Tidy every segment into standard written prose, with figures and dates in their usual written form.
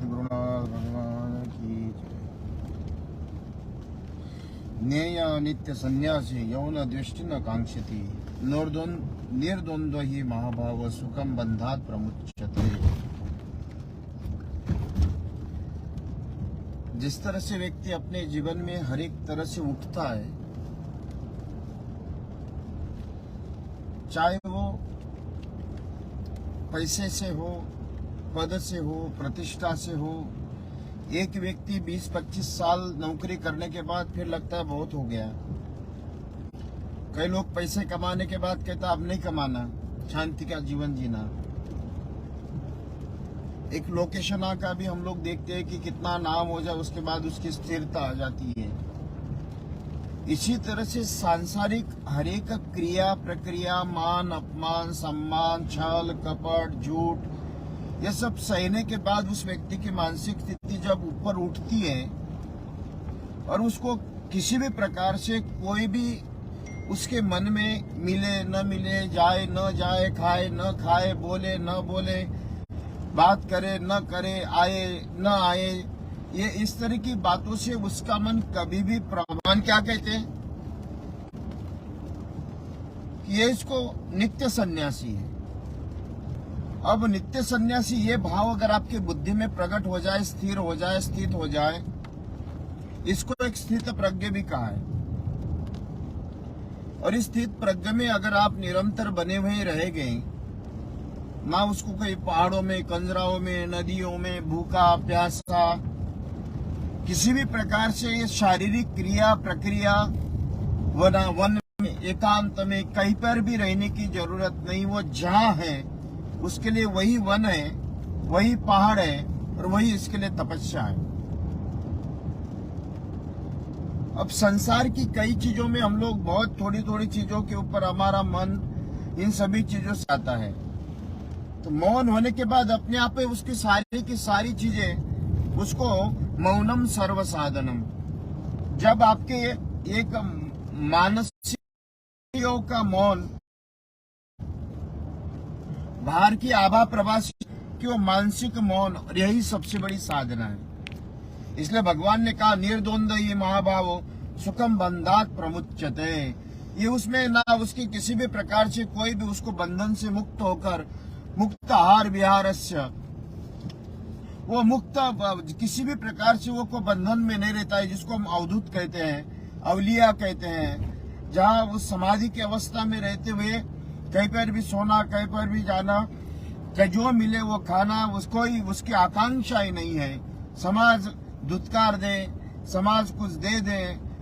गुरुनाथ भगवान की जय। ज्ञेय नित्य संन्यासी यौन दृष्टि न कांक्षति निर्द्वंद्व ही महाभाव सुखम बंधात प्रमुच्यते। जिस तरह से व्यक्ति अपने जीवन में हर एक तरह से उठता है, चाहे वो पैसे से हो, पद से हो, प्रतिष्ठा से हो। एक व्यक्ति 20-25 साल नौकरी करने के बाद फिर लगता है बहुत हो गया। कई लोग पैसे कमाने के बाद कहता अब नहीं कमाना, शांति का जीवन जीना। एक लोकेशन का भी हम लोग देखते हैं कि कितना नाम हो जाए उसके बाद उसकी स्थिरता आ जाती है। इसी तरह से सांसारिक हरेक क्रिया प्रक्रिया, मान अपमान, सम्मान, छल कपट, झूठ, यह सब सहने के बाद उस व्यक्ति की मानसिक स्थिति जब ऊपर उठती है और उसको किसी भी प्रकार से कोई भी उसके मन में मिले न मिले, जाए न जाए, खाए न खाए, बोले न बोले, बात करे न करे, आए न आए, ये इस तरह की बातों से उसका मन कभी भी भगवान क्या कहते हैं कि ये इसको नित्य सन्यासी है। अब नित्य सन्यासी ये भाव अगर आपकी बुद्धि में प्रकट हो जाए, स्थिर हो जाए, स्थित हो जाए, इसको एक स्थित प्रज्ञ भी कहा है। और इस स्थित प्रज्ञ में अगर आप निरंतर बने हुए रह गए, ना उसको कहीं पहाड़ों में, कंजराओं में, नदियों में, भूखा प्यासा, किसी भी प्रकार से ये शारीरिक क्रिया प्रक्रिया वन में, एकांत में, कहीं पर भी रहने की जरूरत नहीं। वो जहाँ है उसके लिए वही वन है, वही पहाड़ है और वही इसके लिए तपस्या है। अब संसार की कई चीजों में हम लोग बहुत थोड़ी थोड़ी चीजों के ऊपर हमारा मन इन सभी चीजों से आता है। तो मौन होने के बाद अपने आप में उसकी सारी की सारी चीजें, उसको मौनम सर्व साधनम। जब आपके एक मानसिक का मौन बाहर की आभा प्रवास की वो मानसिक मौन, और यही सबसे बड़ी साधना है। इसलिए भगवान ने कहा निर्द्वंद्व ये महाभाव सुखम बंधात प्रमुच्यते। ये उसमें ना उसकी किसी भी प्रकार से कोई भी उसको बंधन से मुक्त होकर मुक्त आहार विहारस्य, वो मुक्त किसी भी प्रकार से वो को बंधन में नहीं रहता है, जिसको हम अवधूत कहते हैं, अवलिया कहते हैं। जहाँ वो समाधि की अवस्था में रहते हुए कहीं पर भी सोना, कहीं पर भी जाना, जो मिले वो खाना, उसको ही उसकी आकांक्षा ही नहीं है। समाज दुत्कार दे, समाज कुछ दे दे,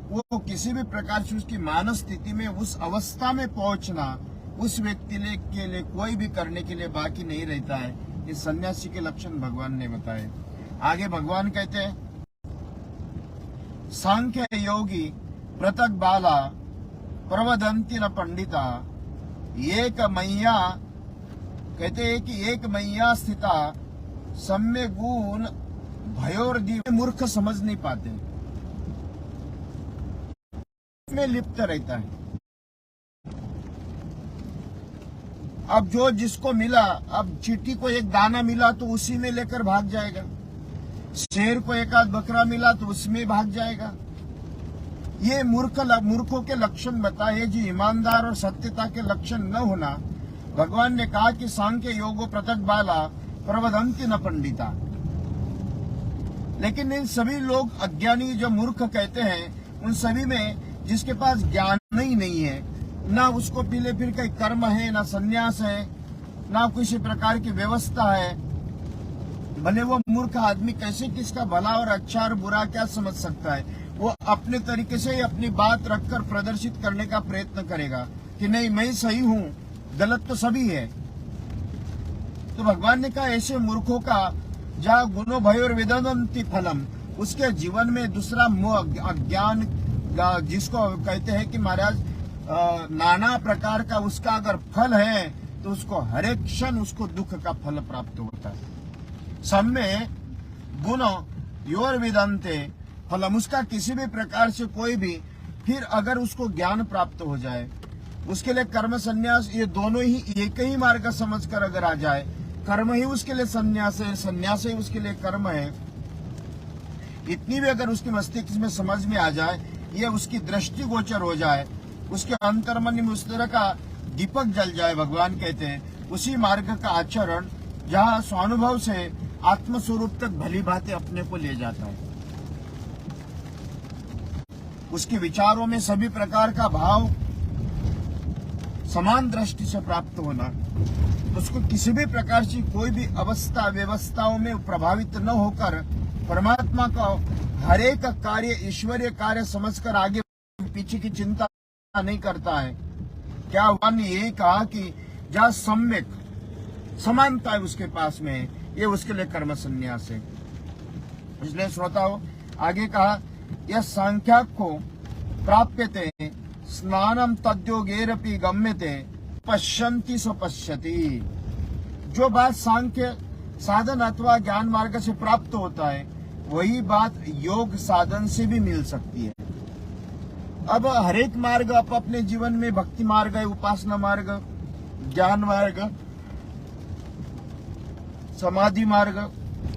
वो किसी भी प्रकार से उसकी मानस स्थिति में उस अवस्था में पहुंचना उस व्यक्ति के लिए कोई भी करने के लिए बाकी नहीं रहता है। ये सन्यासी के लक्षण भगवान ने बताए। आगे भगवान कहते हैं सांख्य योगी पृथक बाला प्रवदंती न पंडिता। एक मैया कहते हैं कि एक मैया स्थिता सम्य गुण भयोर्दीप। मूर्ख समझ नहीं पाते, में लिप्त रहता है। अब जो जिसको मिला, अब चींटी को एक दाना मिला तो उसी में लेकर भाग जाएगा, शेर को एक आध बकरा मिला तो उसमें भाग जाएगा। ये मूर्खों के लक्षण बताए, जो ईमानदार और सत्यता के लक्षण न होना। भगवान ने कहा कि सांख्य योगो पृथक बाला प्रवदंती न पंडिता। लेकिन इन सभी लोग अज्ञानी जो मूर्ख कहते हैं, उन सभी में जिसके पास ज्ञान ही नहीं है, ना उसको पीले फिर कई कर्म है, ना संन्यास है, ना किसी प्रकार की व्यवस्था है, भले वो मूर्ख आदमी कैसे किसका भला और अच्छा और बुरा क्या समझ सकता है। वो अपने तरीके से ही अपनी बात रखकर प्रदर्शित करने का प्रयत्न करेगा कि नहीं मैं सही हूँ, गलत तो सभी है। तो भगवान ने कहा ऐसे मूर्खों का जहाँ गुणो भयोर विदंती फलम, उसके जीवन में दूसरा मोह अज्ञान, जिसको कहते हैं कि महाराज नाना प्रकार का उसका अगर फल है तो उसको हर एक क्षण उसको दुख का फल प्राप्त होता है। सब में गुण योर विदंते फलम, उसका किसी भी प्रकार से कोई भी फिर अगर उसको ज्ञान प्राप्त हो जाए, उसके लिए कर्म संन्यास ये दोनों ही एक ही मार्ग समझकर अगर आ जाए, कर्म ही उसके लिए संन्यास है, संन्यास ही उसके लिए कर्म है। इतनी भी अगर उसके मस्तिष्क में समझ में आ जाए, ये उसकी दृष्टि गोचर हो जाए, उसके अंतर्मन में उस तरह का दीपक जल जाए, भगवान कहते हैं उसी मार्ग का आचरण जहाँ स्वानुभव से आत्मस्वरूप तक भली भांति अपने को ले जाता है। उसके विचारों में सभी प्रकार का भाव समान दृष्टि से प्राप्त होना, उसको किसी भी प्रकार की कोई भी अवस्था व्यवस्थाओं में प्रभावित न होकर परमात्मा का हर एक कार्य ईश्वरीय कार्य समझकर आगे पीछे की चिंता नहीं करता है। क्या भगवान ने यही कहा कि जहाँ सम्यक समानता है उसके पास में, ये उसके लिए कर्म संन्यास है। इसलिए श्रोताओं आगे कहा, यह सांख्याक को प्राप्यते स्नानम तद्योगेरपि गम्यते पश्यन्ति स्वपश्यति। जो बात सांख्य साधन अथवा ज्ञान मार्ग से प्राप्त होता है, वही बात योग साधन से भी मिल सकती है। अब हरेक मार्ग आप अपने जीवन में भक्ति मार्ग है, उपासना मार्ग, ज्ञान मार्ग, समाधि मार्ग,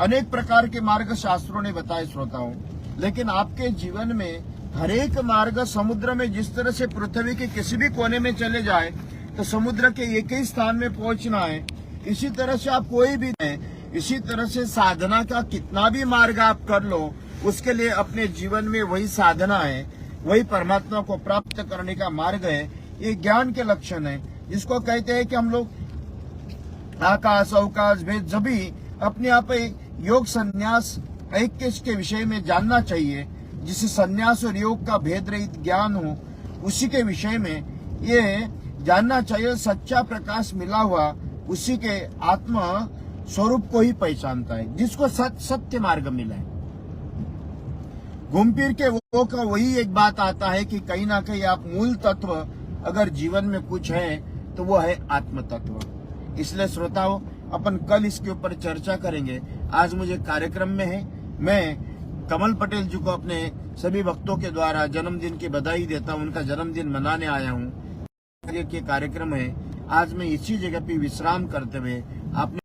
अनेक प्रकार के मार्ग शास्त्रों ने बताए श्रोताओं। लेकिन आपके जीवन में हरेक मार्ग समुद्र में जिस तरह से पृथ्वी के किसी भी कोने में चले जाए तो समुद्र के एक ही स्थान में पहुंचना है, इसी तरह से आप कोई भी है, इसी तरह से साधना का कितना भी मार्ग आप कर लो, उसके लिए अपने जीवन में वही साधना है, वही परमात्मा को प्राप्त करने का मार्ग है। ये ज्ञान के लक्षण है, जिसको कहते हैं कि हम लोग आकाश अवकाश भेद जब भी अपने आप योग संन्यास ऐक्य के विषय में जानना चाहिए, जिसे संन्यास और योग का भेद रहित ज्ञान हो, उसी के विषय में ये जानना चाहिए। सच्चा प्रकाश मिला हुआ उसी के आत्मा स्वरूप को ही पहचानता है, जिसको सत्य मार्ग मिला है। घूम फिर के वो का वही एक बात आता है कि कहीं ना कहीं आप मूल तत्व अगर जीवन में कुछ है तो वो है आत्म तत्व। इसलिए श्रोताओं अपन कल इसके ऊपर चर्चा करेंगे। आज मुझे कार्यक्रम में है, मैं कमल पटेल जी को अपने सभी भक्तों के द्वारा जन्मदिन की बधाई देता हूं। उनका जन्मदिन मनाने आया हूं। आगे के कार्यक्रम है, आज मैं इसी जगह पे विश्राम करते हुए आपने